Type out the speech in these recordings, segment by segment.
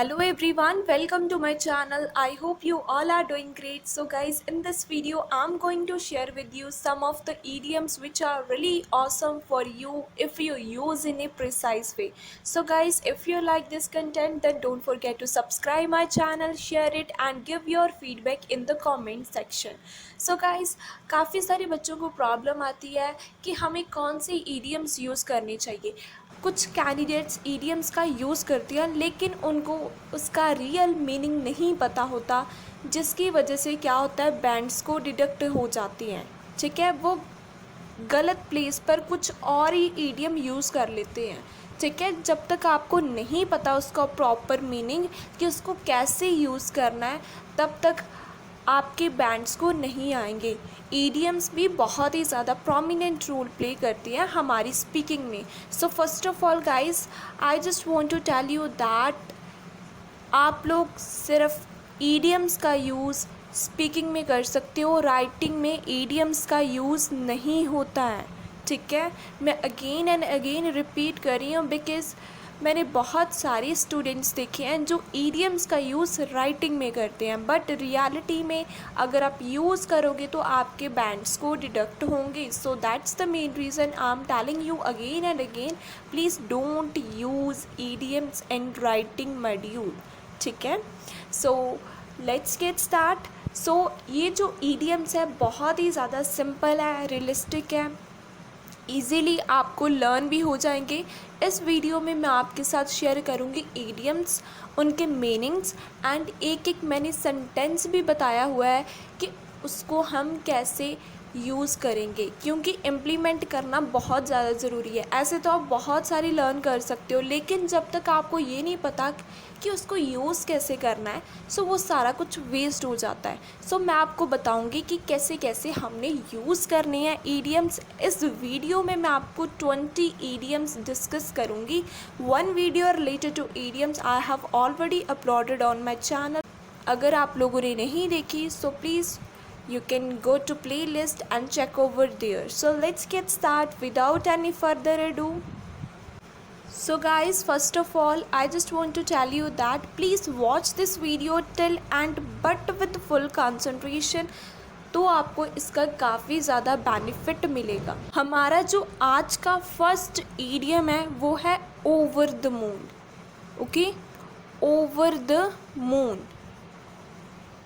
Hello everyone, welcome to my channel. I hope you all are doing great. So guys, in this video I'm going to share with you some of the idioms which are really awesome for you if you use in a precise way. So guys, if you like this content, then don't forget to subscribe my channel, share it and give your feedback in the comment section. So guys, काफ़ी सारे बच्चों को problem आती है कि हमें कौन सी idioms use करनी चाहिए। कुछ कैंडिडेट्स ईडियम्स का यूज़ करती हैं लेकिन उनको उसका रियल मीनिंग नहीं पता होता, जिसकी वजह से क्या होता है, बैंड्स को डिडक्ट हो जाती हैं। ठीक है, वो गलत प्लेस पर कुछ और ही ईडियम यूज़ कर लेते हैं। ठीक है, जब तक आपको नहीं पता उसका प्रॉपर मीनिंग कि उसको कैसे यूज़ करना है, तब तक आपके बैंड्स को नहीं आएंगे। ईडियम्स भी बहुत ही ज़्यादा प्रोमिनेंट रोल प्ले करती हैं हमारी स्पीकिंग में। So first of all guys, I just want to tell you that आप लोग सिर्फ ईडियम्स का यूज़ स्पीकिंग में कर सकते हो, राइटिंग में ईडियम्स का यूज़ नहीं होता है। ठीक है, मैं अगेन एंड अगेन रिपीट कर रही हूँ बिकॉज़ मैंने बहुत सारे स्टूडेंट्स देखे हैं जो ईडियम्स का यूज़ राइटिंग में करते हैं, बट रियलिटी में अगर आप यूज़ करोगे तो आपके बैंड्स को डिडक्ट होंगे। So that's the main reason I am telling you again and again, please don't use idioms in writing module. ठीक है, सो लेट्स गेट स्टार्ट। सो ये जो ईडियम्स है बहुत ही ज़्यादा सिंपल है, रियलिस्टिक है, ईज़िली आपको लर्न भी हो जाएंगे। इस वीडियो में मैं आपके साथ शेयर करूंगी ईडियम्स, उनके मीनिंग्स एंड एक एक मैंने सेंटेंस भी बताया हुआ है कि उसको हम कैसे यूज़ करेंगे, क्योंकि इम्प्लीमेंट करना बहुत ज़्यादा ज़रूरी है। ऐसे तो आप बहुत सारी लर्न कर सकते हो, लेकिन जब तक आपको ये नहीं पता कि उसको यूज़ कैसे करना है, सो वो सारा कुछ वेस्ट हो जाता है। सो मैं आपको बताऊंगी कि कैसे कैसे हमने यूज़ करने हैं ईडियम्स। इस वीडियो में मैं आपको 20 ईडियम्स डिस्कस करूंगी। One video related to idioms I have already uploaded on my channel. अगर आप लोगों ने नहीं देखी so please you can go to playlist and check over there. So let's get started without any further ado. So guys, first of all I just want to tell you that please watch this video till end but with full concentration, तो आपको इसका काफ़ी ज़्यादा benefit मिलेगा। हमारा जो आज का फर्स्ट ईडियम है वो है over the moon. Okay, over the moon.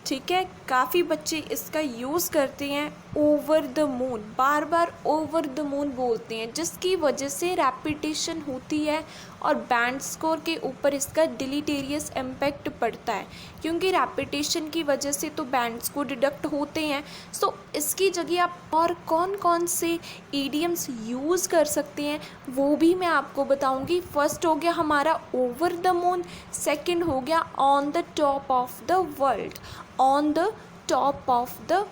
ठीक है, काफ़ी बच्चे इसका यूज़ करते हैं over the moon, bar bar over the moon बोलते हैं, जिसकी वजह से रैपिटेशन होती है और बैंड स्कोर के ऊपर इसका डिलीटेरियस इम्पैक्ट पड़ता है, क्योंकि रैपिटेशन की वजह से तो बैंड्स को डिडक्ट होते हैं। सो इसकी जगह आप और कौन कौन से ईडियम्स यूज़ कर सकते हैं वो भी मैं आपको बताऊंगी। फर्स्ट हो गया हमारा ओवर द मून, सेकंड हो गया on the top of the world, on the top of the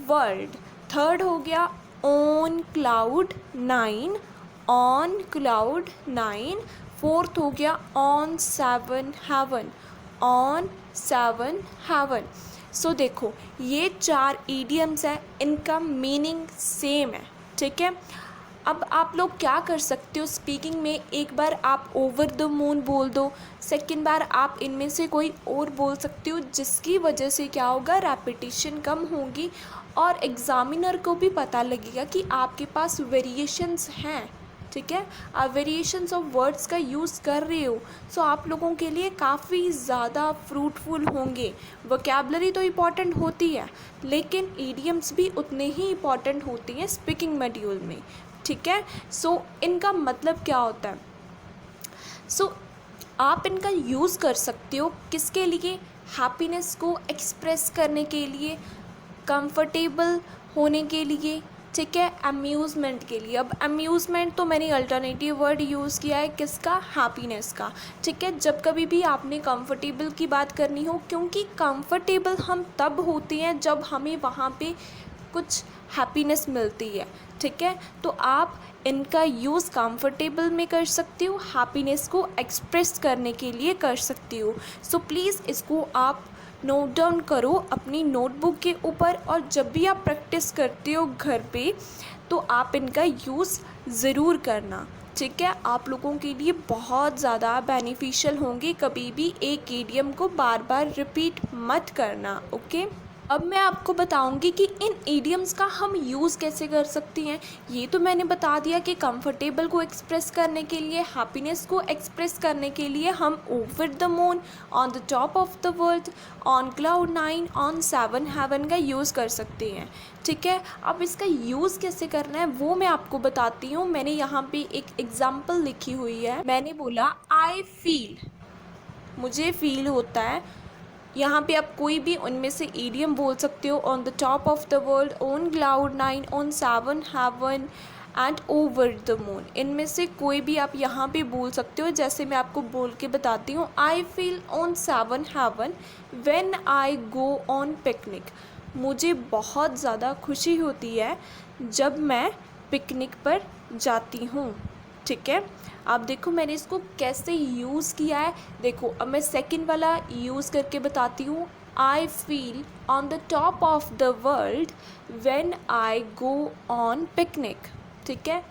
world, third हो गया on cloud nine, on cloud nine, fourth हो गया on seven heaven, on seven heaven. So देखो ये चार idioms हैं, इनका मीनिंग सेम है। ठीक है, अब आप लोग क्या कर सकते हो स्पीकिंग में, एक बार आप ओवर द मून बोल दो, सेकंड बार आप इनमें से कोई और बोल सकते हो, जिसकी वजह से क्या होगा, रैपिटेशन कम होगी और एग्ज़ामिनर को भी पता लगेगा कि आपके पास वेरिएशंस हैं। ठीक है, आप वेरिएशंस ऑफ वर्ड्स का यूज़ कर रहे हो, सो आप लोगों के लिए काफ़ी ज़्यादा फ्रूटफुल होंगे। वोकैबलरी तो इम्पॉर्टेंट होती है, लेकिन ईडियम्स भी उतने ही इम्पॉर्टेंट होती हैं स्पीकिंग मॉड्यूल में। ठीक है, सो इनका मतलब क्या होता है, सो आप इनका यूज़ कर सकते हो किसके लिए, हैप्पीनेस को एक्सप्रेस करने के लिए, कंफर्टेबल होने के लिए, ठीक है, अम्यूज़मेंट के लिए। अब अम्यूज़मेंट तो मैंने अल्टरनेटिव वर्ड यूज़ किया है किसका, हैप्पीनेस का। ठीक है, जब कभी भी आपने कंफर्टेबल की बात करनी हो, क्योंकि कंफर्टेबल हम तब होते हैं जब हमें वहाँ पे कुछ हैप्पीनेस मिलती है। ठीक है, तो आप इनका यूज़ कंफर्टेबल में कर सकते हो, हैप्पीनेस को एक्सप्रेस करने के लिए कर सकते हो। सो प्लीज़ इसको आप नोट डाउन करो अपनी नोटबुक के ऊपर, और जब भी आप प्रैक्टिस करते हो घर पे तो आप इनका यूज़ ज़रूर करना। ठीक है, आप लोगों के लिए बहुत ज़्यादा बेनिफिशियल होंगे। कभी भी एक ईडियम को बार बार रिपीट मत करना। ओके, अब मैं आपको बताऊंगी कि इन ईडियम्स का हम यूज़ कैसे कर सकते हैं। ये तो मैंने बता दिया कि कंफर्टेबल को एक्सप्रेस करने के लिए, हैप्पीनेस को एक्सप्रेस करने के लिए हम over the moon, on the top of the world, on cloud 9, on 7 heaven का यूज़ कर सकते हैं। ठीक है, अब इसका यूज़ कैसे करना है वो मैं आपको बताती हूँ। मैंने यहाँ पे एक एग्जाम्पल लिखी हुई है। मैंने बोला आई फील, मुझे फील होता है। यहाँ पे आप कोई भी उनमें से ईडियम बोल सकते हो। On the top of the world, on cloud 9, on 7 heaven and over the moon, इनमें से कोई भी आप यहाँ पे बोल सकते हो। जैसे मैं आपको बोल के बताती हूँ, I feel on 7 heaven when I go on picnic. मुझे बहुत ज़्यादा खुशी होती है जब मैं पिकनिक पर जाती हूँ। ठीक है, आप देखो मैंने इसको कैसे यूज़ किया है। देखो अब मैं सेकंड वाला यूज़ करके बताती हूँ। I feel on the top of the world when I go on picnic. ठीक है,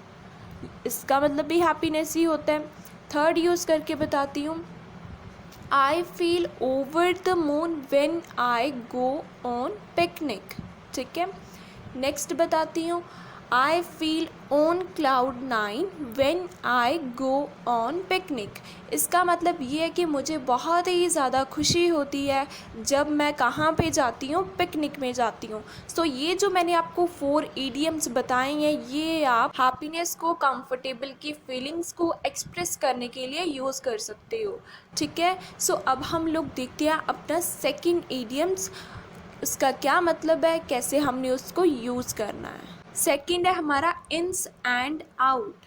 इसका मतलब भी हैप्पीनेस ही होता है। थर्ड यूज़ करके बताती हूँ, I feel over the moon when I go on picnic. ठीक है, नेक्स्ट बताती हूँ, I feel on cloud 9 when I go on picnic. इसका मतलब ये है कि मुझे बहुत ही ज़्यादा खुशी होती है जब मैं कहाँ पे जाती हूँ, पिकनिक में जाती हूँ। सो ये जो मैंने आपको 4 ईडियम्स बताए हैं, ये आप हैप्पीनेस को, कंफर्टेबल की फीलिंग्स को एक्सप्रेस करने के लिए यूज़ कर सकते हो। ठीक है, सो अब हम लोग देखते हैं अपना सेकेंड ईडियम्स, उसका क्या मतलब है, कैसे हमने उसको यूज़ करना है। सेकंड है हमारा इन्स एंड आउट।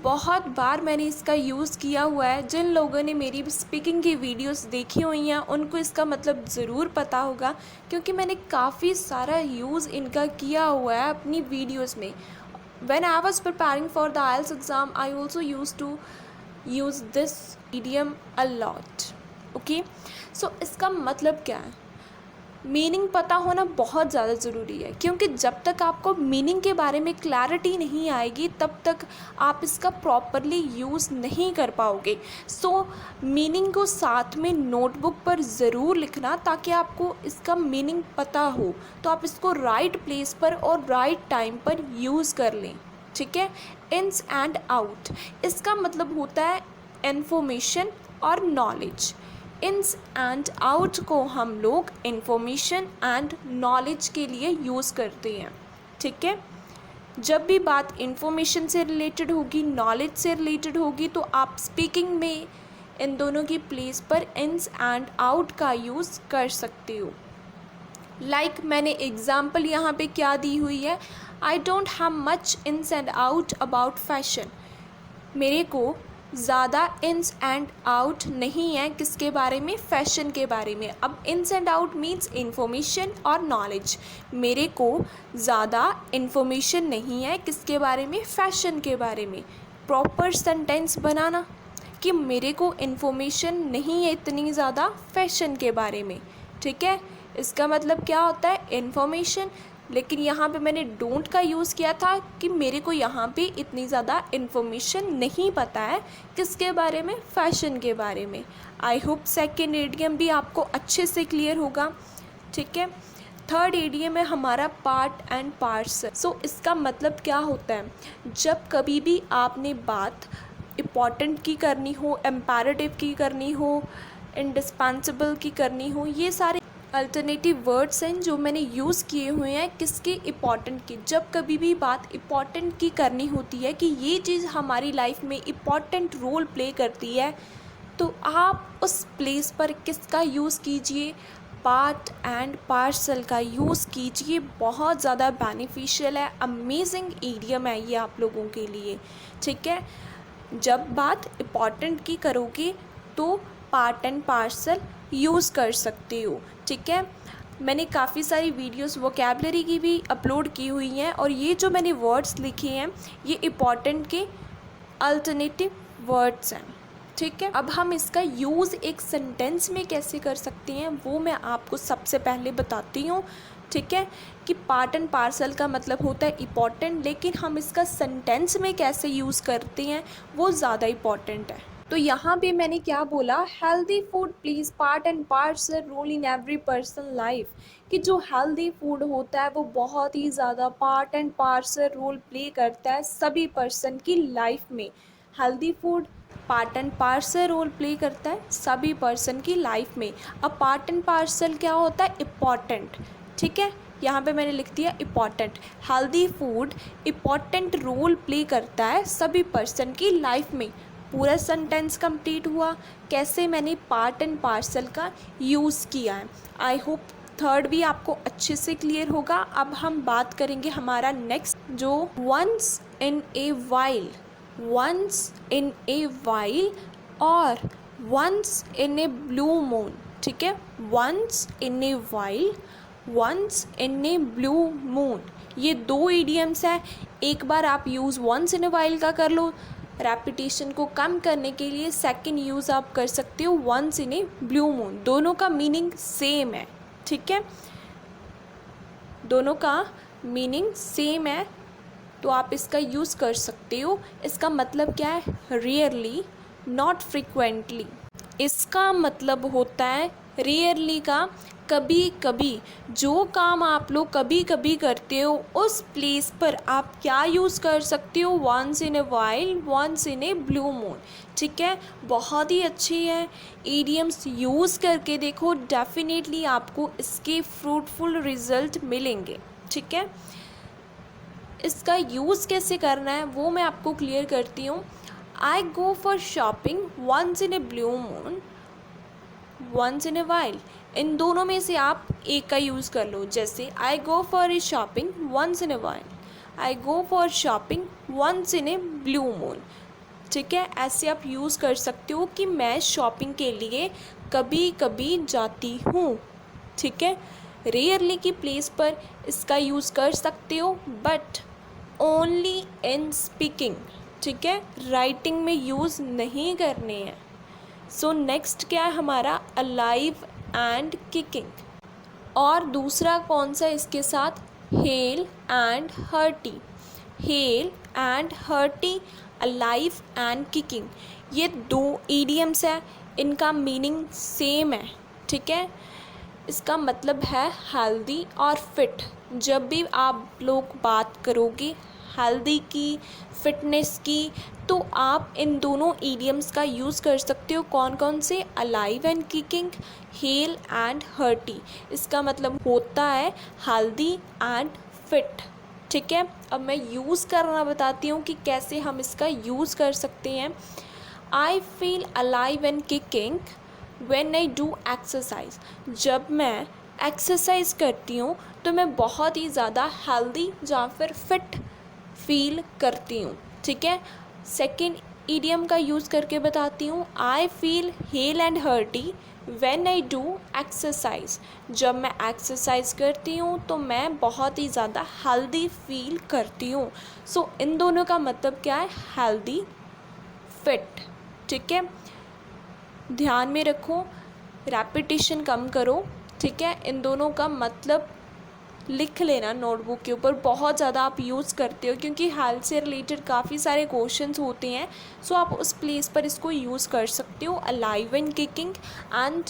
बहुत बार मैंने इसका यूज़ किया हुआ है। जिन लोगों ने मेरी स्पीकिंग की वीडियोस देखी हुई हैं उनको इसका मतलब ज़रूर पता होगा, क्योंकि मैंने काफ़ी सारा यूज़ इनका किया हुआ है अपनी वीडियोस में। When I was preparing for the IELTS exam I also use to use this idiom a lot. Okay, so इसका मतलब क्या है, मीनिंग पता होना बहुत ज़्यादा ज़रूरी है, क्योंकि जब तक आपको मीनिंग के बारे में क्लैरिटी नहीं आएगी तब तक आप इसका प्रॉपरली यूज़ नहीं कर पाओगे। सो मीनिंग को साथ में नोटबुक पर ज़रूर लिखना, ताकि आपको इसका मीनिंग पता हो तो आप इसको राइट प्लेस पर और राइट टाइम पर यूज़ कर लें। ठीक है, इन्स एंड आउट, इसका मतलब होता है इन्फॉर्मेशन और नॉलेज। इन्स एंड आउट को हम लोग इन्फॉर्मेशन एंड नॉलेज के लिए यूज़ करते हैं। ठीक है, जब भी बात इन्फॉर्मेशन से रिलेटेड होगी, नॉलेज से रिलेटेड होगी, तो आप स्पीकिंग में इन दोनों की प्लेस पर इन्स एंड आउट का यूज़ कर सकते हो। लाइक मैंने एग्ज़ाम्पल यहाँ पे क्या दी हुई है, I don't have much ins and out about fashion. मेरे को ज़्यादा इन्स एंड आउट नहीं है किसके बारे में, फ़ैशन के बारे में। अब इन्स एंड आउट मीन्स इन्फॉर्मेशन और नॉलेज। मेरे को ज़्यादा इन्फॉर्मेशन नहीं है किसके बारे में, फ़ैशन के बारे में। प्रॉपर सेंटेंस बनाना कि मेरे को इन्फॉर्मेशन नहीं है इतनी ज़्यादा फ़ैशन के बारे में। ठीक है, इसका मतलब क्या होता है, इन्फॉर्मेशन। लेकिन यहाँ पे मैंने डोंट का यूज़ किया था कि मेरे को यहाँ पे इतनी ज़्यादा इन्फॉर्मेशन नहीं पता है किसके बारे में, फ़ैशन के बारे में। आई होप सेकेंड ईडियम भी आपको अच्छे से क्लियर होगा। ठीक है, थर्ड ईडियम है हमारा पार्ट एंड पार्सल। सो इसका मतलब क्या होता है, जब कभी भी आपने बात इम्पॉर्टेंट की करनी हो, इम्पेरेटिव की करनी हो, इंडिस्पेंसिबल की करनी हो, ये सारे अल्टरनेटिव वर्ड्स हैं जो मैंने यूज़ किए हुए हैं किसके, इम्पॉर्टेंट की। जब कभी भी बात इम्पॉर्टेंट की करनी होती है कि ये चीज़ हमारी लाइफ में इम्पॉर्टेंट रोल प्ले करती है, तो आप उस प्लेस पर किसका यूज़ कीजिए, पार्ट एंड पार्सल का यूज़ कीजिए। बहुत ज़्यादा बेनिफिशियल है, अमेजिंग ईडियम है ये आप लोगों के लिए। ठीक है, जब बात इम्पॉर्टेंट की करोगे तो पार्ट एंड पार्सल यूज़ कर सकते हो। ठीक है, मैंने काफ़ी सारी वीडियोस वोकैबलरी की भी अपलोड की हुई हैं, और ये जो मैंने वर्ड्स लिखे हैं ये इम्पॉर्टेंट के अल्टरनेटिव वर्ड्स हैं। ठीक है। अब हम इसका यूज़ एक सेंटेंस में कैसे कर सकते हैं वो मैं आपको सबसे पहले बताती हूँ। ठीक है, कि पार्ट एंड पार्सल का मतलब होता है इम्पॉर्टेंट, लेकिन हम इसका सेंटेंस में कैसे यूज़ करते हैं वो ज़्यादा इम्पॉर्टेंट है। तो यहाँ पे मैंने क्या बोला, healthy food plays part and parcel role in every person life, कि जो हेल्दी फूड होता है वो बहुत ही ज़्यादा part and parcel role play करता है सभी पर्सन की लाइफ में। Healthy food part and parcel role play करता है सभी पर्सन की लाइफ में। अब पार्ट एंड पार्सल क्या होता है, इम्पॉर्टेंट। ठीक है, यहाँ पे मैंने लिख दिया important. Healthy food important role play करता है सभी पर्सन की लाइफ में। पूरा सेंटेंस कंप्लीट हुआ कैसे, मैंने पार्ट एंड पार्सल का यूज़ किया है। आई होप थर्ड भी आपको अच्छे से क्लियर होगा। अब हम बात करेंगे हमारा नेक्स्ट, जो once in a while, once in a while और once in a blue moon. ठीक है, once in a while, once in a blue moon, ये दो इडियम्स हैं। एक बार आप use once in a while का कर लो, रेपिटेशन को कम करने के लिए सेकंड यूज़ आप कर सकते हो once in a blue moon. दोनों का मीनिंग सेम है। ठीक है, दोनों का मीनिंग सेम है, तो आप इसका यूज़ कर सकते हो। इसका मतलब क्या है, रेयरली, नॉट फ्रिक्वेंटली। इसका मतलब होता है रेयरली का कभी कभी। जो काम आप लोग कभी कभी करते हो उस प्लेस पर आप क्या यूज़ कर सकते हो, once in a while, once in a blue moon. ठीक है, बहुत ही अच्छी है। इडियम्स यूज़ करके देखो, डेफिनेटली आपको इसके फ्रूटफुल रिजल्ट मिलेंगे। ठीक है, इसका यूज़ कैसे करना है वो मैं आपको क्लियर करती हूँ। I go for shopping once in a blue moon, once in a while. इन दोनों में से आप एक का यूज़ कर लो। जैसे I go for a shopping once in a while, I go for shopping once in a blue moon. ठीक है, ऐसे आप यूज़ कर सकते हो कि मैं शॉपिंग के लिए कभी कभी जाती हूँ। ठीक है, रेयरली की प्लेस पर इसका यूज़ कर सकते हो, बट ओनली इन स्पीकिंग। ठीक है, राइटिंग में यूज़ नहीं करने हैं। सो नेक्स्ट क्या है हमारा, अलाइव एंड किकिंग। और दूसरा कौन सा इसके साथ, hello and hearty, hello and hearty, alive and kicking. ये दो इडियम्स हैं, इनका मीनिंग सेम है। ठीक है, इसका मतलब है हेल्दी और फिट। जब भी आप लोग बात करोगे हेल्दी की, फिटनेस की, तो आप इन दोनों इडियम्स का यूज़ कर सकते हो। कौन कौन से, alive and kicking, hello and hearty. इसका मतलब होता है हेल्दी एंड फिट। ठीक है, अब मैं यूज़ करना बताती हूँ कि कैसे हम इसका यूज़ कर सकते हैं। I feel alive and kicking when I do exercise. जब मैं एक्सरसाइज करती हूँ तो मैं बहुत ही ज़्यादा हेल्दी या फिर फिट फील करती हूँ। ठीक है, सेकेंड इडियम का यूज़ करके बताती हूँ। I feel hello and hearty when I do exercise. जब मैं एक्सरसाइज करती हूँ तो मैं बहुत ही ज़्यादा हेल्दी फील करती हूँ। सो इन दोनों का मतलब क्या है, हेल्दी, फिट। ठीक है, ध्यान में रखो, रेपिटेशन कम करो। ठीक है, इन दोनों का मतलब लिख लेना नोटबुक के ऊपर। बहुत ज़्यादा आप यूज़ करते हो क्योंकि हेल्थ से रिलेटेड काफ़ी सारे क्वेश्चंस होते हैं। सो आप उस प्लेस पर इसको यूज़ कर सकते हो, alive and kicking and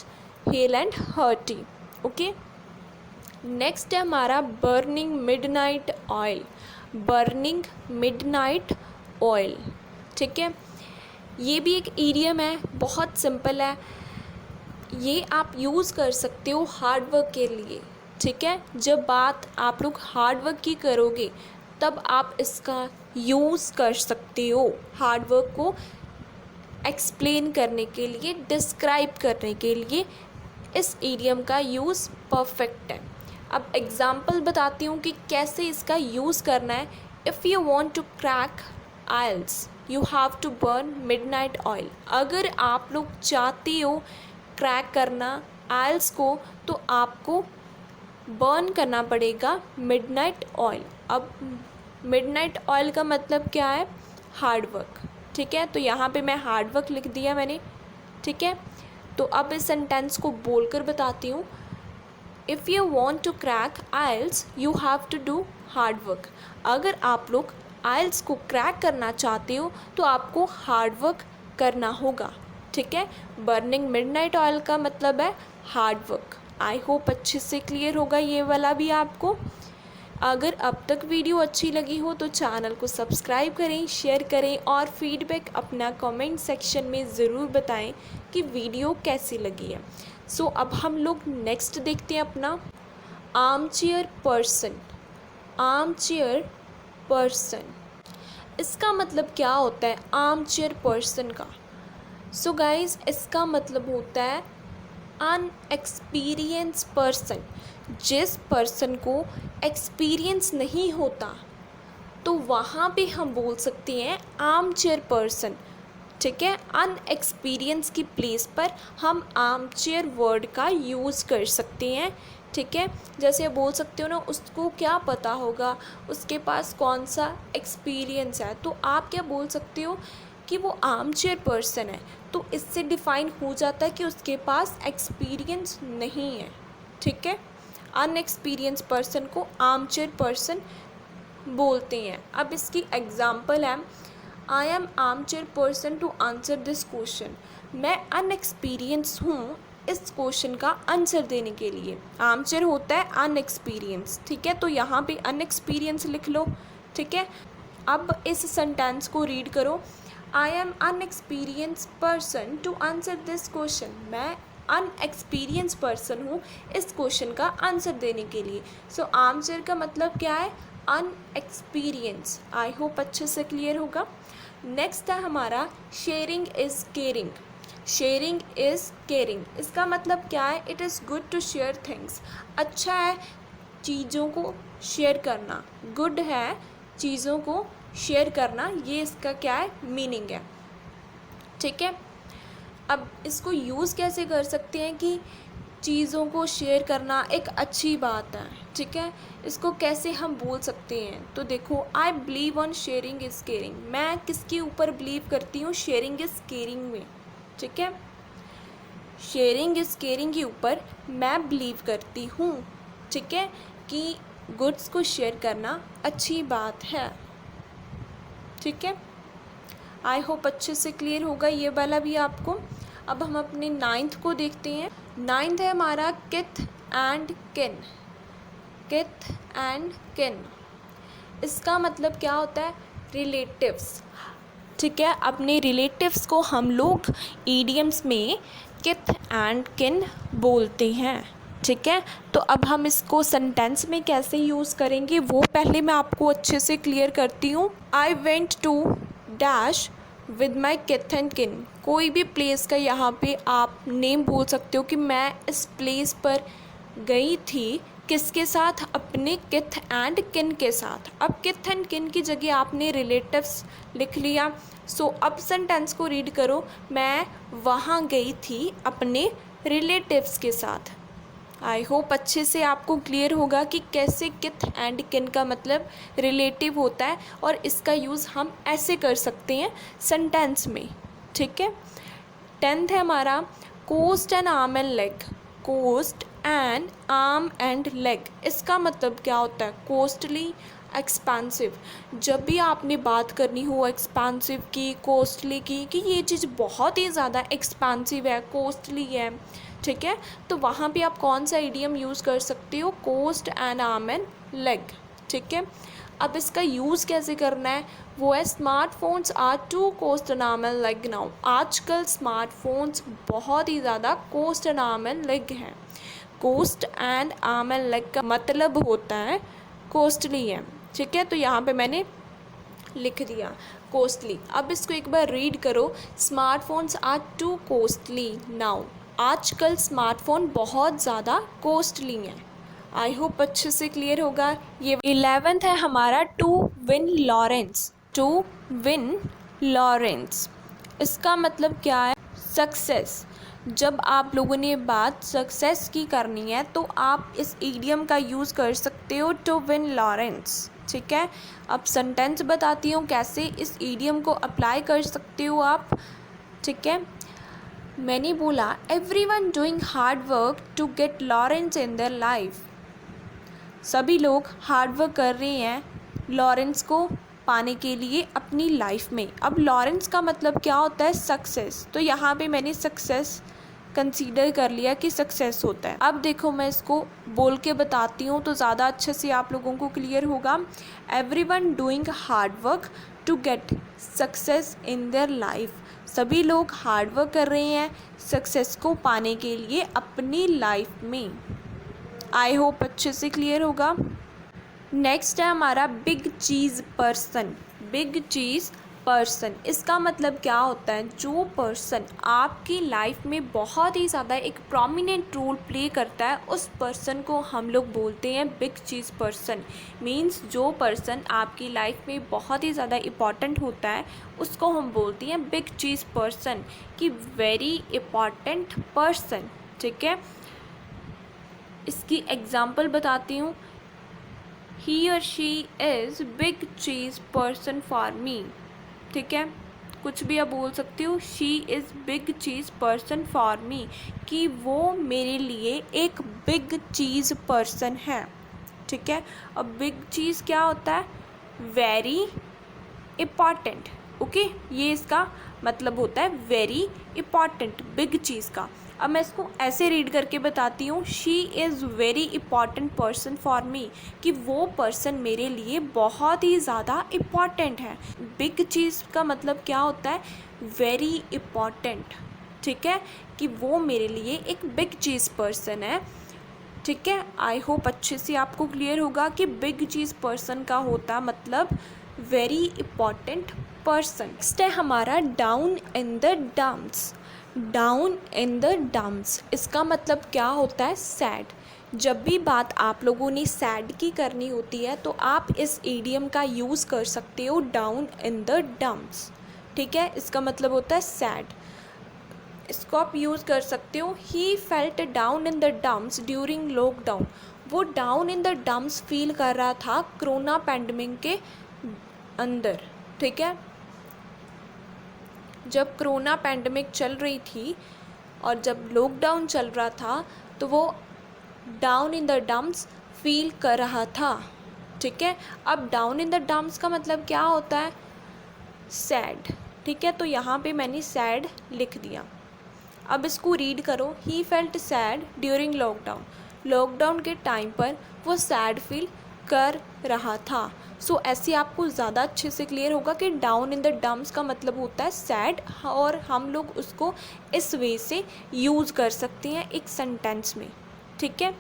hell and hearty. Okay, next है हमारा burning midnight oil, burning midnight oil. ठीक है, ये भी एक इडियम है, बहुत सिंपल है। ये आप यूज़ कर सकते हो हार्ड वर्क के लिए। ठीक है, जब बात आप लोग हार्ड वर्क की करोगे तब आप इसका यूज़ कर सकते हो, हार्ड वर्क को एक्सप्लेन करने के लिए, डिस्क्राइब करने के लिए इस इडियम का यूज़ परफेक्ट है। अब एग्ज़ाम्पल बताती हूँ कि कैसे इसका यूज़ करना है। If you want to crack IELTS you have to burn midnight oil. अगर आप लोग चाहते हो क्रैक करना आइल्स को तो आपको बर्न करना पड़ेगा मिडनाइट ऑयल। अब मिडनाइट ऑयल का मतलब क्या है, हार्ड वर्क। ठीक है, तो यहाँ पे मैं हार्ड वर्क लिख दिया मैंने। ठीक है, तो अब इस सेंटेंस को बोलकर बताती हूँ। If you want to crack IELTS you have to do hard work. अगर आप लोग आइल्स को क्रैक करना चाहते हो तो आपको हार्ड वर्क करना होगा। ठीक है, बर्निंग मिडनाइट ऑयल का मतलब है हार्ड वर्क। आई होप अच्छे से क्लियर होगा ये वाला भी आपको। अगर अब तक वीडियो अच्छी लगी हो तो चैनल को सब्सक्राइब करें, शेयर करें और फीडबैक अपना कमेंट सेक्शन में ज़रूर बताएं कि वीडियो कैसी लगी है। सो अब हम लोग नेक्स्ट देखते हैं अपना arm chair person. Arm chair person, इसका मतलब क्या होता है आर्म चेयर पर्सन का? सो गाइज, इसका मतलब होता है अनएक्सपीरियंस पर्सन। जिस पर्सन को एक्सपीरियंस नहीं होता तो वहाँ पे हम बोल सकते हैं आर्म चेयर पर्सन। ठीक है, अनएक्सपीरियंस की प्लेस पर हम आर्म चेयर वर्ड का यूज़ कर सकते हैं। ठीक है, जैसे बोल सकते हो ना, उसको क्या पता होगा, उसके पास कौन सा एक्सपीरियंस है, तो आप क्या बोल सकते हो कि वो आर्म चेयर पर्सन है। तो इससे डिफ़ाइन हो जाता है कि उसके पास एक्सपीरियंस नहीं है। ठीक है, अनएक्सपीरियंस पर्सन को आर्म चेयर पर्सन बोलते हैं। अब इसकी एग्जाम्पल है, I am arm chair person to answer this question. मैं अनएक्सपीरियंस हूँ इस क्वेश्चन का आंसर देने के लिए। आर्म चेयर होता है अनएक्सपीरियंस। ठीक है, तो यहाँ पे अनएक्सपीरियंस लिख लो। ठीक है, अब इस सेंटेंस को रीड करो। I am unexperience person to answer this question. मैं अनएक्सपीरियंस पर्सन हूँ इस क्वेश्चन का आंसर देने के लिए। सो आर्म चेयर का मतलब क्या है? अनएक्सपीरियंस। आई होप अच्छे से क्लियर होगा। नेक्स्ट है हमारा sharing is caring. Sharing is caring, इसका मतलब क्या है? It is good to share things. अच्छा है चीज़ों को शेयर करना, गुड है चीज़ों को शेयर करना, ये इसका क्या है? मीनिंग है। ठीक है, अब इसको यूज़ कैसे कर सकते हैं कि चीज़ों को शेयर करना एक अच्छी बात है। ठीक है, इसको कैसे हम बोल सकते हैं? तो देखो, I believe on sharing is caring. मैं किसके ऊपर बिलीव करती हूँ? शेयरिंग इज़ केयरिंग में। ठीक है, शेयरिंग इज़ केयरिंग के ऊपर मैं बिलीव करती हूँ। ठीक है, कि गुड्स को शेयर करना अच्छी बात है। ठीक है, आई होप अच्छे से क्लियर होगा ये वाला भी आपको। अब हम अपने नाइन्थ को देखते हैं। नाइन्थ है हमारा किथ एंड किन। किथ एंड किन, इसका मतलब क्या होता है? रिलेटिव्स। ठीक है, अपने रिलेटिव्स को हम लोग ईडियम्स में किथ एंड किन बोलते हैं। ठीक है, तो अब हम इसको सेंटेंस में कैसे यूज़ करेंगे वो पहले मैं आपको अच्छे से क्लियर करती हूँ। I went to dash with my kith and किन। कोई भी प्लेस का यहाँ पे आप नेम बोल सकते हो कि मैं इस प्लेस पर गई थी किसके साथ? अपने किथ एंड किन के साथ। अब किथ एंड किन की जगह आपने रिलेटिव्स लिख लिया। सो अब सेंटेंस को रीड करो, मैं वहाँ गई थी अपने रिलेटिव्स के साथ। आई होप अच्छे से आपको क्लियर होगा कि कैसे किथ एंड किन का मतलब रिलेटिव होता है और इसका यूज़ हम ऐसे कर सकते हैं सेंटेंस में। ठीक है, 10th है हमारा cost and arm and leg. Cost and arm and leg, इसका मतलब क्या होता है? Costly, expensive. जब भी आपने बात करनी हो एक्सपेंसिव की, कॉस्टली की, कि ये चीज़ बहुत ही ज़्यादा एक्सपेंसिव है, कॉस्टली है, ठीक है, तो वहाँ पे आप कौन सा इडियम यूज़ कर सकते हो? Cost and arm and leg. ठीक है, अब इसका यूज़ कैसे करना है वो है, smartphones are to cost and arm and leg now. आजकल स्मार्टफोन्स बहुत ही ज़्यादा cost and arm and leg हैं। Cost and arm and leg का मतलब होता है कॉस्टली है। ठीक है, तो यहाँ पे मैंने लिख दिया कॉस्टली। अब इसको एक बार रीड करो, smartphones are too costly now. आजकल स्मार्टफोन बहुत ज़्यादा कॉस्टली हैं। आई होप अच्छे से क्लियर होगा ये। 11th है हमारा to win laurels. To win laurels, इसका मतलब क्या है? सक्सेस। जब आप लोगों ने बात सक्सेस की करनी है तो आप इस इडियम का यूज़ कर सकते हो, टू विन लॉरेंस। ठीक है। अब सेंटेंस बताती हूँ कैसे इस ईडियम को अप्लाई कर सकते हो आप, ठीक है। मैंने बोला everyone doing hard work to get laurels in their life. सभी लोग हार्ड वर्क कर रहे हैं लॉरेंस को पाने के लिए अपनी लाइफ में। अब लॉरेंस का मतलब क्या होता है? सक्सेस। तो यहाँ पे मैंने सक्सेस कंसीडर कर लिया कि सक्सेस होता है। अब देखो मैं इसको बोल के बताती हूँ तो ज़्यादा अच्छे से आप लोगों को क्लियर होगा। Everyone doing hard work to get success in their life. सभी लोग हार्ड वर्क कर रहे हैं सक्सेस को पाने के लिए अपनी लाइफ में। आई होप अच्छे से क्लियर होगा। नेक्स्ट है हमारा big cheese person. Big cheese person, इसका मतलब क्या होता है? जो पर्सन आपकी लाइफ में बहुत ही ज़्यादा एक प्रोमिनेंट रोल प्ले करता है, उस पर्सन को हम लोग बोलते हैं बिग चीज़ पर्सन। मीन्स जो पर्सन आपकी लाइफ में बहुत ही ज़्यादा इम्पॉर्टेंट होता है उसको हम बोलते हैं बिग चीज़ पर्सन, कि वेरी इम्पॉर्टेंट पर्सन, ठीक है। इसकी एग्जाम्पल बताती हूँ। ही और she is big cheese person for me, ठीक है। कुछ भी आप बोल सकते हो। She is big cheese person for me, कि वो मेरे लिए एक बिग चीज़ पर्सन है, ठीक है। अब बिग चीज़ क्या होता है? Very important, okay. ये इसका मतलब होता है वेरी इम्पॉर्टेंट, बिग चीज़ का। अब मैं इसको ऐसे रीड करके बताती हूँ। She is very important person for me, कि वो पर्सन मेरे लिए बहुत ही ज़्यादा इम्पॉर्टेंट है। बिग चीज़ का मतलब क्या होता है? वेरी इम्पॉर्टेंट, ठीक है, कि वो मेरे लिए एक बिग चीज़ पर्सन है, ठीक है। आई होप अच्छे से आपको क्लियर होगा कि बिग चीज़ पर्सन का होता मतलब वेरी इम्पॉर्टेंट पर्सन। नेक्स्ट है हमारा down in the dumps. Down in the dumps, इसका मतलब क्या होता है? सैड। जब भी बात आप लोगों ने सैड की करनी होती है तो आप इस इडियम का यूज़ कर सकते हो, डाउन इन द डम्प्स, ठीक है। इसका मतलब होता है सैड। इसको आप यूज़ कर सकते हो। He felt down in the dumps during lockdown. वो down in the dumps feel कर रहा था कोरोना पैंडमिक के अंदर, ठीक है। जब कोरोना पैंडमिक चल रही थी और जब लॉकडाउन चल रहा था तो वो down in the dumps feel कर रहा था, ठीक है। अब डाउन इन द डम्प्स का मतलब क्या होता है? सैड, ठीक है। तो यहाँ पे मैंने सैड लिख दिया। अब इसको रीड करो। He felt sad during lockdown. Lockdown के टाइम पर वो सैड फील कर रहा था। सो ऐसे आपको ज़्यादा अच्छे से क्लियर होगा कि डाउन इन द डम्प्स का मतलब होता है सैड, और हम लोग उसको इस वे से यूज़ कर सकते हैं एक सेंटेंस में, ठीक है।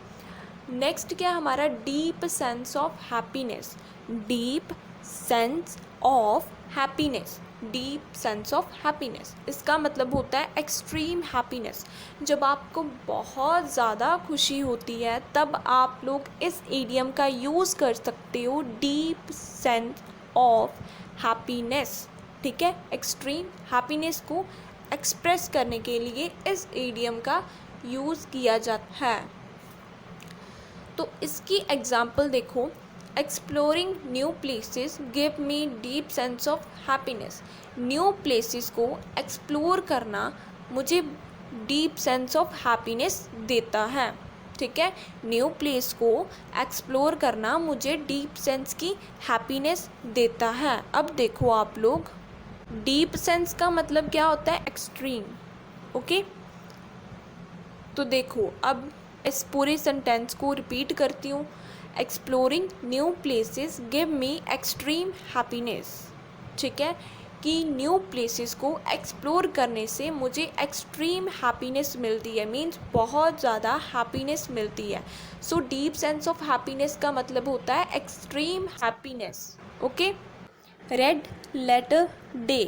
नेक्स्ट क्या हमारा? Deep sense of happiness. Deep sense of happiness. Deep sense of happiness, इसका मतलब होता है एक्सट्रीम हैप्पीनेस। जब आपको बहुत ज़्यादा खुशी होती है तब आप लोग इस इडियम का यूज़ कर सकते हो, डीप सेंस ऑफ हैप्पीनेस, ठीक है। एक्सट्रीम हैप्पीनेस को एक्सप्रेस करने के लिए इस इडियम का यूज़ किया जाता है। तो इसकी एग्जाम्पल देखो। Exploring new places give me deep sense of happiness. New places को एक्सप्लोर करना मुझे डीप सेंस ऑफ हैप्पीनेस देता है, ठीक है। न्यू प्लेस को एक्सप्लोर करना मुझे डीप सेंस की हैप्पीनेस देता है। अब देखो आप लोग, डीप सेंस का मतलब क्या होता है? Extreme, okay. तो देखो अब इस पूरे सेंटेंस को रिपीट करती हूँ। Exploring new places give me extreme happiness, ठीक है, कि न्यू प्लेसेस को एक्सप्लोर करने से मुझे एक्सट्रीम हैप्पीनेस मिलती है, मीन्स बहुत ज़्यादा हैप्पीनेस मिलती है। So deep sense of happiness का मतलब होता है extreme happiness, okay. Red letter day.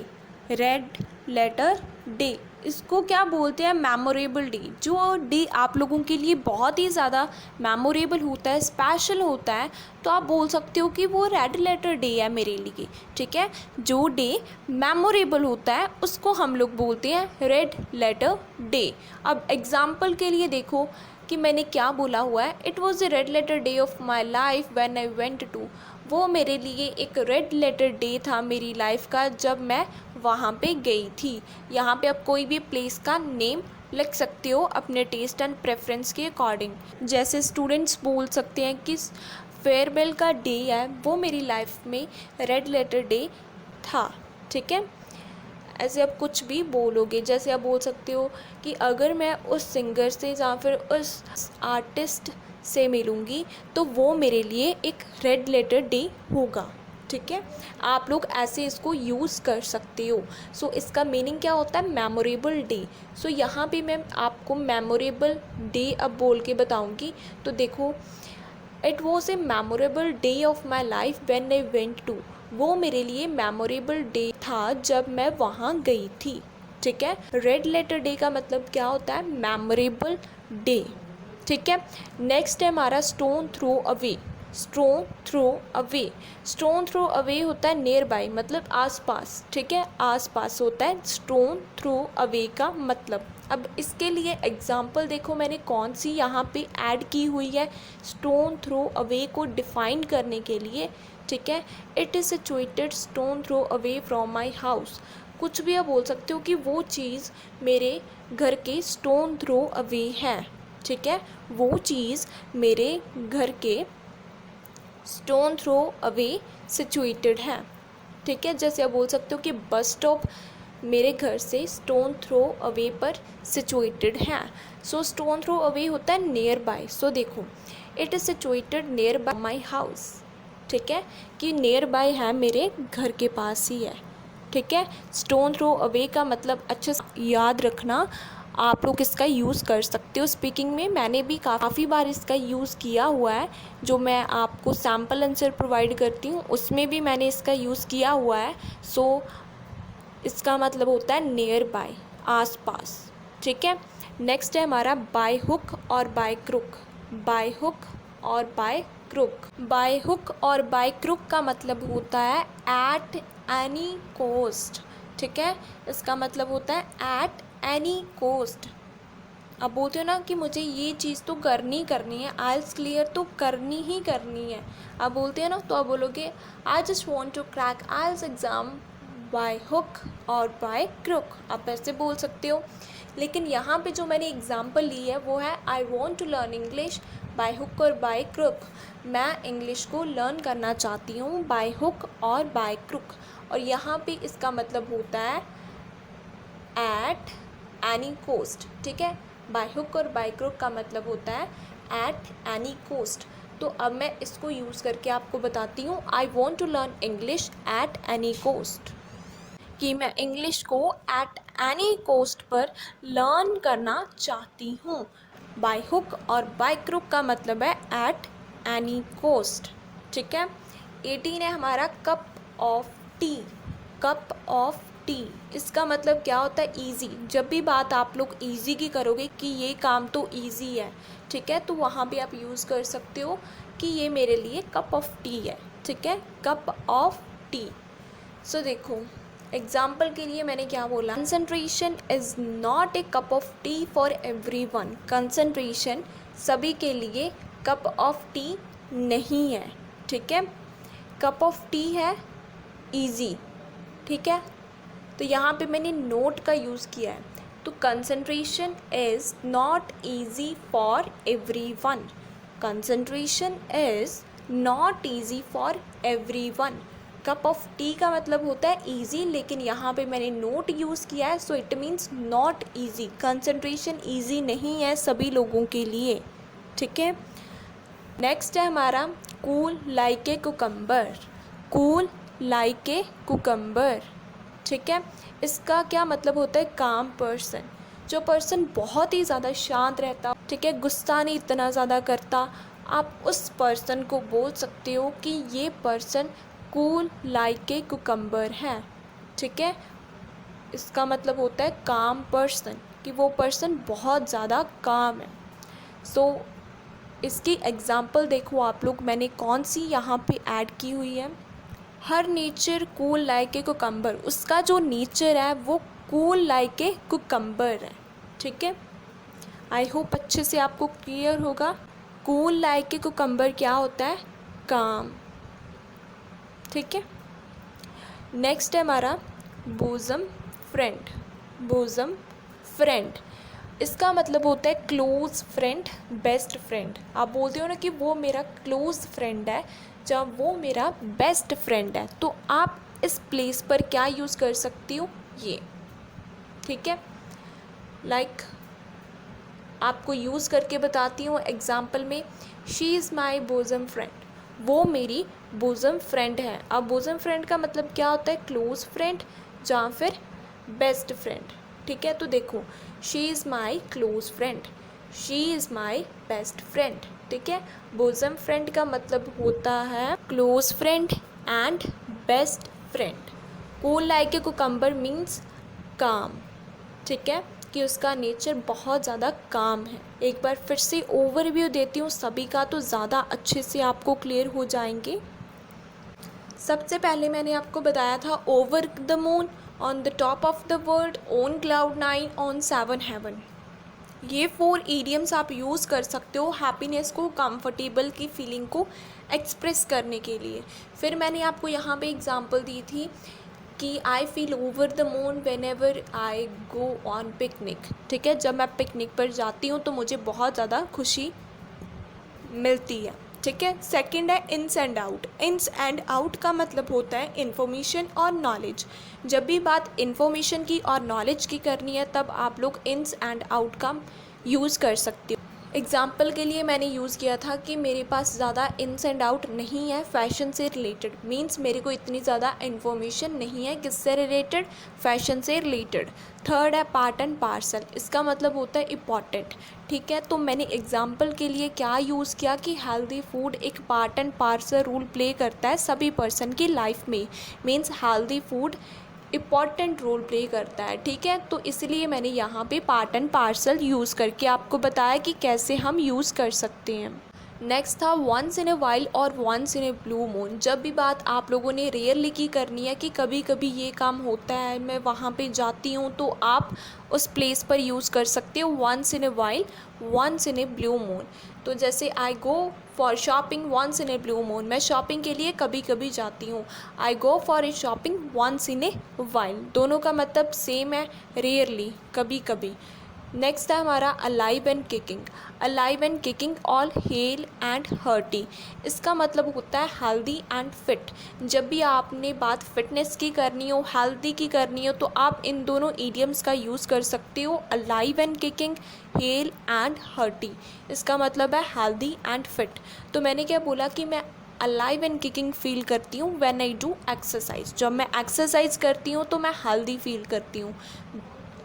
Red letter day, इसको क्या बोलते हैं? Memorable day. जो डे आप लोगों के लिए बहुत ही ज़्यादा मेमोरेबल होता है, स्पेशल होता है, तो आप बोल सकते हो कि वो रेड लेटर डे है मेरे लिए, ठीक है। जो डे मेमोरेबल होता है उसको हम लोग बोलते हैं रेड लेटर डे। अब एग्जाम्पल के लिए देखो कि मैंने क्या बोला हुआ है। It was a red letter day of my life when I went to. वो मेरे लिए एक रेड लेटर डे था मेरी लाइफ का, जब मैं वहाँ पे गई थी। यहाँ पे आप कोई भी प्लेस का नेम लिख सकते हो अपने टेस्ट एंड प्रेफरेंस के अकॉर्डिंग। जैसे स्टूडेंट्स बोल सकते हैं कि फेयरवेल का डे है, वो मेरी लाइफ में रेड लेटर डे था। ठीक है, ऐसे आप कुछ भी बोलोगे। जैसे आप बोल सकते हो कि अगर मैं उस सिंगर से या फिर उस आर्टिस्ट से मिलूँगी तो वो मेरे लिए एक रेड लेटर डे होगा। ठीक है, आप लोग ऐसे इसको यूज़ कर सकते हो। सो इसका मीनिंग क्या होता है? Memorable day. सो यहाँ पे मैं आपको मेमोरेबल डे अब बोल के बताऊँगी। तो देखो, it was a memorable day of my life when I went to. वो मेरे लिए मेमोरेबल डे था जब मैं वहाँ गई थी। ठीक है, रेड लेटर डे का मतलब क्या होता है? Memorable day. ठीक है, नेक्स्ट है हमारा stone throw away. Stone throw away, stone throw away होता है नियर बाय, मतलब आसपास। ठीक है, आसपास होता है स्टोन थ्रो अवे का मतलब। अब इसके लिए एग्जाम्पल देखो मैंने कौन सी यहाँ पे ऐड की हुई है स्टोन थ्रो अवे को डिफाइन करने के लिए। ठीक है, it is situated stone throw away from my house. कुछ भी आप बोल सकते हो कि वो चीज़ मेरे घर के स्टोन थ्रो अवे है। ठीक है, वो चीज़ मेरे घर के स्टोन थ्रो अवे सिचुएटेड है। ठीक है, जैसे आप बोल सकते हो कि बस स्टॉप मेरे घर से स्टोन थ्रो अवे पर सिचुएटेड है। सो स्टोन थ्रो अवे होता है नियर बाय। सो देखो, it is situated nearby my house. ठीक है, कि नियर बाय है, मेरे घर के पास ही है। ठीक है, स्टोन थ्रो अवे का मतलब अच्छे से याद रखना। आप लोग इसका यूज़ कर सकते हो स्पीकिंग में। मैंने भी काफ़ी बार इसका यूज़ किया हुआ है। जो मैं आपको सैम्पल आंसर प्रोवाइड करती हूँ उसमें भी मैंने इसका यूज़ किया हुआ है। सो इसका मतलब होता है नियर बाय, आस पास। ठीक है, नेक्स्ट है हमारा बाय हुक और बाय क्रुक। बाय हुक और बाय क्रुक। बाय हुक और बाय क्रुक का मतलब होता है एट एनी कॉस्ट। ठीक है, इसका मतलब होता है एट एनी कॉस्ट। अब बोलते हो ना कि मुझे ये चीज़ तो करनी है, आइल्स क्लियर तो करनी ही करनी है। अब बोलते हैं ना, तो आप बोलोगे I just want to crack IELTS exam by hook और बाय क्रुक। आप ऐसे बोल सकते हो। लेकिन यहाँ पे जो मैंने एग्जाम्पल ली है वो है I want to learn English by hook और बाय क्रुक। मैं इंग्लिश को लर्न करना चाहती हूँ बाय हुक और बाय क्रुक। और यहाँ पे इसका मतलब होता है एट एनी कोस्ट। ठीक है, बाय हुक और बाय क्रुक का मतलब होता है एट एनी कोस्ट। तो अब मैं इसको यूज़ करके आपको बताती हूँ। I want to learn English at any cost, कि मैं इंग्लिश को एट एनी कोस्ट पर लर्न करना चाहती हूँ। बाय हुक और बाय क्रुक का मतलब है एट एनी कोस्ट। ठीक है, 18 है हमारा cup of tea. Cup of T, इसका मतलब क्या होता है? ईजी। जब भी बात आप लोग ईजी की करोगे कि ये काम तो ईजी है, ठीक है, तो वहाँ पे आप यूज़ कर सकते हो कि ये मेरे लिए कप ऑफ टी है। ठीक है, कप ऑफ टी। सो देखो, एग्जाम्पल के लिए मैंने क्या बोला, concentration is not a cup of tea for every one. Concentration सभी के लिए कप ऑफ टी नहीं है। ठीक है, कप ऑफ टी है ईजी। ठीक है, तो यहाँ पे मैंने नोट का यूज़ किया है। तो concentration is not easy for every one. Concentration is not easy for every one. Cup of tea का मतलब होता है ईजी, लेकिन यहाँ पे मैंने नोट यूज़ किया है, so it means not easy. Concentration easy नहीं है सभी लोगों के लिए। ठीक है, नेक्स्ट है हमारा cool like a cucumber. Cool like a cucumber. ठीक है, इसका क्या मतलब होता है? काम पर्सन। जो पर्सन बहुत ही ज़्यादा शांत रहता, ठीक है, गुस्सा नहीं इतना ज़्यादा करता, आप उस पर्सन को बोल सकते हो कि ये person cool like a cucumber है। ठीक है, इसका मतलब होता है काम पर्सन, कि वो पर्सन बहुत ज़्यादा काम है। सो इसकी एग्ज़ाम्पल देखो आप लोग, मैंने कौन सी यहाँ पे ऐड की हुई है। Her nature cool like a cucumber, उसका जो नेचर है वो कूल लाइक ए कुकम्बर है। ठीक है, आई होप अच्छे से आपको क्लियर होगा। कूल लाइक ए कुकम्बर क्या होता है? काम। ठीक है। नेक्स्ट है हमारा बोज़म फ्रेंड। बोज़म फ्रेंड इसका मतलब होता है क्लोज़ फ्रेंड, बेस्ट फ्रेंड। आप बोलते हो ना कि वो मेरा क्लोज़ फ्रेंड है, जब वो मेरा बेस्ट फ्रेंड है, तो आप इस प्लेस पर क्या यूज़ कर सकती हो, ये। ठीक है, लाइक आपको यूज़ करके बताती हूँ एग्ज़ाम्पल में। शी इज़ माई बोज़म फ्रेंड, वो मेरी बोज़म फ्रेंड है। अब बोज़म फ्रेंड का मतलब क्या होता है, क्लोज़ फ्रेंड या फिर बेस्ट फ्रेंड। ठीक है, तो देखो, she is my close friend, she is my best friend. ठीक है, बोज़म फ्रेंड का मतलब होता है close friend and best friend. Cool like a cucumber means काम। ठीक है, कि उसका नेचर बहुत ज़्यादा काम है। एक बार फिर से ओवरव्यू देती हूँ सभी का, तो ज़्यादा अच्छे से आपको क्लियर हो जाएंगे। सबसे पहले मैंने आपको बताया था over the moon, on the top of the world, on cloud nine, on seven haven. ये 4 ईडियम्स आप यूज़ कर सकते हो हैप्पीनेस को, कंफर्टेबल की फीलिंग को एक्सप्रेस करने के लिए। फिर मैंने आपको यहाँ पे एग्जांपल दी थी कि I feel over the moon when ever I go on picnic. ठीक है, जब मैं पिकनिक पर जाती हूँ तो मुझे बहुत ज़्यादा खुशी मिलती है। ठीक है, सेकंड है ins and out. Ins and out का मतलब होता है इन्फॉर्मेशन और नॉलेज। जब भी बात इन्फॉर्मेशन की और नॉलेज की करनी है, तब आप लोग इन्स एंड आउट का यूज़ कर सकते हो। एग्ज़ाम्पल के लिए मैंने यूज़ किया था कि मेरे पास ज़्यादा इन्स एंड आउट नहीं है फैशन से रिलेटेड, मींस मेरे को इतनी ज़्यादा इन्फॉर्मेशन नहीं है किससे रिलेटेड, फैशन से रिलेटेड। थर्ड है पार्ट एंड पार्सल, इसका मतलब होता है इम्पॉर्टेंट। ठीक है, तो मैंने एग्ज़ाम्पल के लिए क्या यूज़ किया कि हेल्दी फूड एक part and parcel role play करता है सभी पर्सन की लाइफ में, means healthy food important role play करता है। ठीक है, तो इसलिए मैंने यहाँ पे पार्ट एंड पार्सल यूज़ करके आपको बताया कि कैसे हम यूज़ कर सकते हैं। नेक्स्ट था वंस इन ए वाइल और once in a blue moon. जब भी बात आप लोगों ने रेयरली की करनी है कि कभी कभी ये काम होता है, मैं वहाँ पे जाती हूँ, तो आप उस प्लेस पर यूज़ कर सकते हो once in a while, once in a blue moon. तो जैसे I go for shopping once in a blue moon, मैं शॉपिंग के लिए कभी कभी जाती हूँ। I go for a shopping once in a while, दोनों का मतलब सेम है, रेयरली, कभी कभी। नेक्स्ट है हमारा alive and kicking. Alive and kicking, all hello and hearty, इसका मतलब होता है हेल्दी एंड फिट। जब भी आपने बात फिटनेस की करनी हो, हेल्दी की करनी हो, तो आप इन दोनों ईडियम्स का यूज़ कर सकते हो, alive and kicking, hello and hearty. इसका मतलब है हेल्दी एंड फिट। तो मैंने क्या बोला कि मैं अलाइव एंड किकिंग फील करती हूँ व्हेन आई डू एक्सरसाइज। जब मैं एक्सरसाइज करती हूँ तो मैं हेल्दी फील करती हूँ।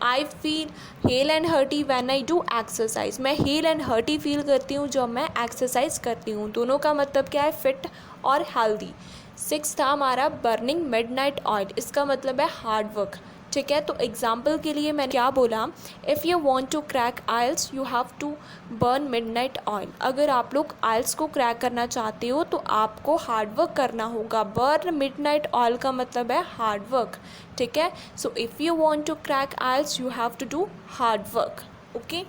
I feel hello and hearty when I do exercise, मैं हेल एंड हर्टी फील करती हूँ जब मैं एक्सरसाइज करती हूँ। दोनों का मतलब क्या है, फिट और हेल्दी। 6 था हमारा बर्निंग मिडनाइट ऑयल, इसका मतलब है हार्ड वर्क। ठीक है, तो एग्जाम्पल के लिए मैंने क्या बोला, if you want to crack IELTS you have to burn midnight oil. अगर आप लोग आइल्स को क्रैक करना चाहते हो तो आपको हार्ड वर्क करना होगा। बर्न मिडनाइट ऑयल का मतलब है हार्ड वर्क। ठीक है, so if you want to crack IELTS you have to do hard work. Okay,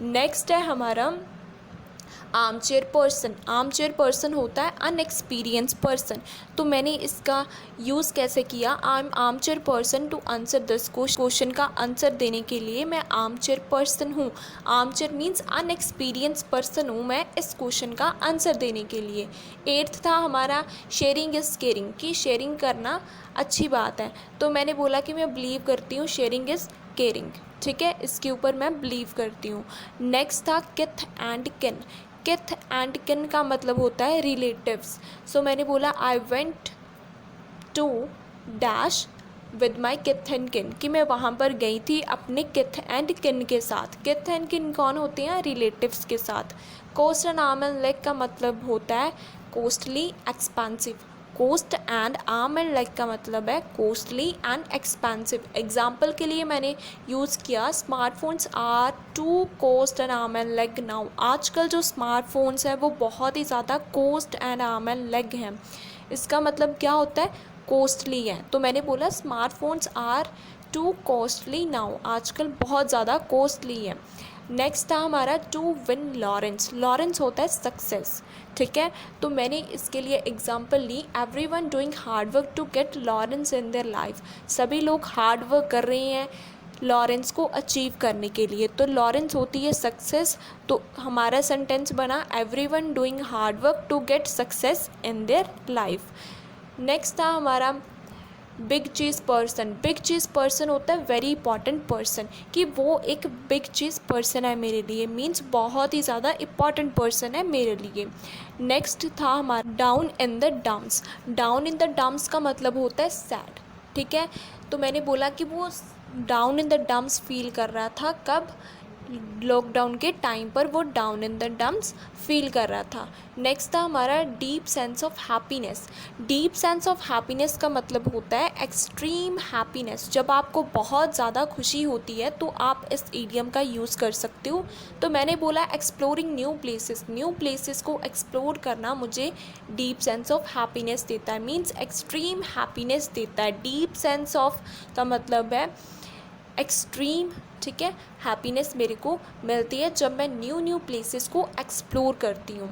next है हमारा आर्मचेयर पर्सन। आर्मचेयर पर्सन होता है अनएक्सपीरियंस पर्सन। तो मैंने इसका यूज़ कैसे किया, I am armchair person to answer this question का आंसर देने के लिए मैं आर्मचेयर पर्सन हूँ। आर्मचेयर मीन्स अनएक्सपीरियंस पर्सन हूँ मैं इस क्वेश्चन का आंसर देने के लिए। 8 था हमारा शेयरिंग इज़ केयरिंग, कि शेयरिंग करना अच्छी बात है। तो मैंने बोला कि मैं बिलीव करती हूँ शेयरिंग इज़ केयरिंग। ठीक है, इसके ऊपर मैं बिलीव करती हूँ। नेक्स्ट था किथ एंड किन। किथ एंड किन का मतलब होता है रिलेटिव्स। सो मैंने बोला I went to dash with my kith and किन, कि मैं वहाँ पर गई थी अपने किथ एंड किन के साथ। किथ एंड किन कौन होते हैं, रिलेटिव्स के साथ। Cost and arm and leg का मतलब होता है costly expensive. Cost and arm and leg का मतलब है कोस्टली एंड एक्सपेंसिव। एग्जाम्पल के लिए मैंने यूज़ किया smartphones are to cost and arm and leg now. आजकल जो स्मार्टफोन्स हैं वो बहुत ही ज़्यादा cost and arm and leg हैं। इसका मतलब क्या होता है, कॉस्टली है। तो मैंने बोला smartphones are too costly now, आजकल बहुत ज़्यादा कॉस्टली है। नेक्स्ट था हमारा टू विन लॉरेंस। लॉरेंस होता है सक्सेस, ठीक है। तो मैंने इसके लिए एग्जांपल ली, everyone doing hard work to get laurels in their life. सभी लोग हार्ड वर्क कर रहे हैं लॉरेंस को अचीव करने के लिए। तो लॉरेंस होती है सक्सेस, तो हमारा सेंटेंस बना everyone doing hard work to get success in their life. Next था हमारा big cheese person. Big cheese person होता है वेरी इंपॉर्टेंट पर्सन, कि वो एक बिग चीज़ पर्सन है मेरे लिए, मीन्स बहुत ही ज़्यादा इम्पॉर्टेंट पर्सन है मेरे लिए। नेक्स्ट था हमारा down in the dumps. Down in the dumps का मतलब होता है सैड, ठीक है। तो मैंने बोला कि वो down in the dumps feel कर रहा था, कब? लॉकडाउन के टाइम पर वो down in the dumps feel कर रहा था। नेक्स्ट था हमारा deep sense of happiness. Deep sense of happiness का मतलब होता है एक्सट्रीम हैप्पीनेस। जब आपको बहुत ज़्यादा खुशी होती है तो आप इस इडियम का यूज़ कर सकते हो। तो मैंने बोला exploring new places. New places को एक्सप्लोर करना मुझे डीप सेंस ऑफ हैप्पीनेस देता है, मीन्स एक्सट्रीम हैप्पीनेस देता है। डीप सेंस ऑफ का मतलब है एक्सट्रीम, ठीक है। हैप्पीनेस मेरे को मिलती है जब मैं न्यू न्यू प्लेसेस को एक्सप्लोर करती हूँ।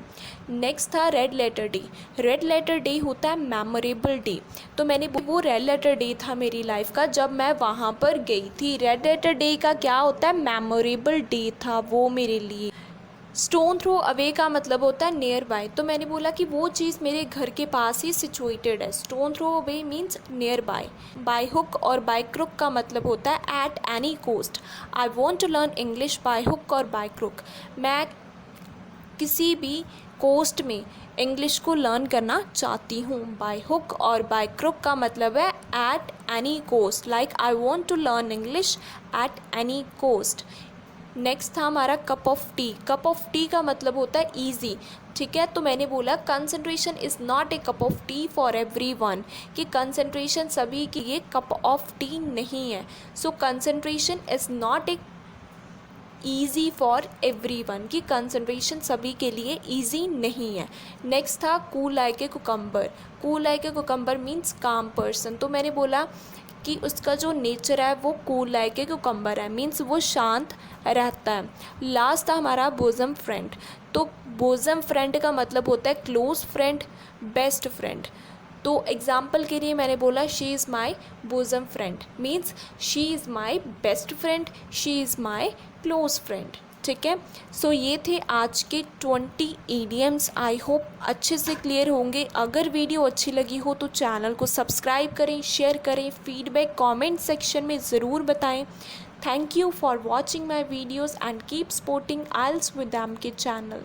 नेक्स्ट था red letter day. Red letter day होता है मेमोरेबल डे। तो मैंने वो रेड लेटर डे था मेरी लाइफ का जब मैं वहाँ पर गई थी। रेड लेटर डे का क्या होता है? मेमोरेबल डे था वो मेरे लिए। स्टोन थ्रो अवे का मतलब होता है नियर बाय। तो मैंने बोला कि वो चीज़ मेरे घर के पास ही सिचुएटेड है। Stone throw away means nearby. By hook और बाय क्रुक का मतलब होता है at any cost. I want to learn English by hook और बाय क्रुक। मैं किसी भी कोस्ट में इंग्लिश को लर्न करना चाहती हूँ। बाय हुक और बाय क्रुक का मतलब है at any cost, like I want to learn English at any cost. Next था हमारा cup of tea. Cup of tea का मतलब होता है ईजी, ठीक है। तो मैंने बोला concentration is not a cup of tea for everyone, कि कंसंट्रेशन सभी के लिए कप ऑफ टी नहीं है। So concentration is not a easy for everyone, कि कंसंट्रेशन सभी के लिए ईजी नहीं है। नेक्स्ट था cool like a cucumber. Cool like a cucumber means calm person. तो मैंने बोला कि उसका जो नेचर है वो कूल लाइक ए कुकम्बर है, मीन्स वो शांत रहता है। लास्ट था हमारा बोजम फ्रेंड। तो बोजम फ्रेंड का मतलब होता है क्लोज फ्रेंड, बेस्ट फ्रेंड। तो एग्जाम्पल के लिए मैंने बोला she is my bosom friend, means she is my best friend, she is my close friend, ठीक है। सो ये थे आज के 20 ईडियम्स। आई होप अच्छे से क्लियर होंगे। अगर वीडियो अच्छी लगी हो तो चैनल को सब्सक्राइब करें, शेयर करें, फीडबैक कमेंट सेक्शन में ज़रूर बताएं। Thank you for watching my videos and keep supporting IELTS with M K channel.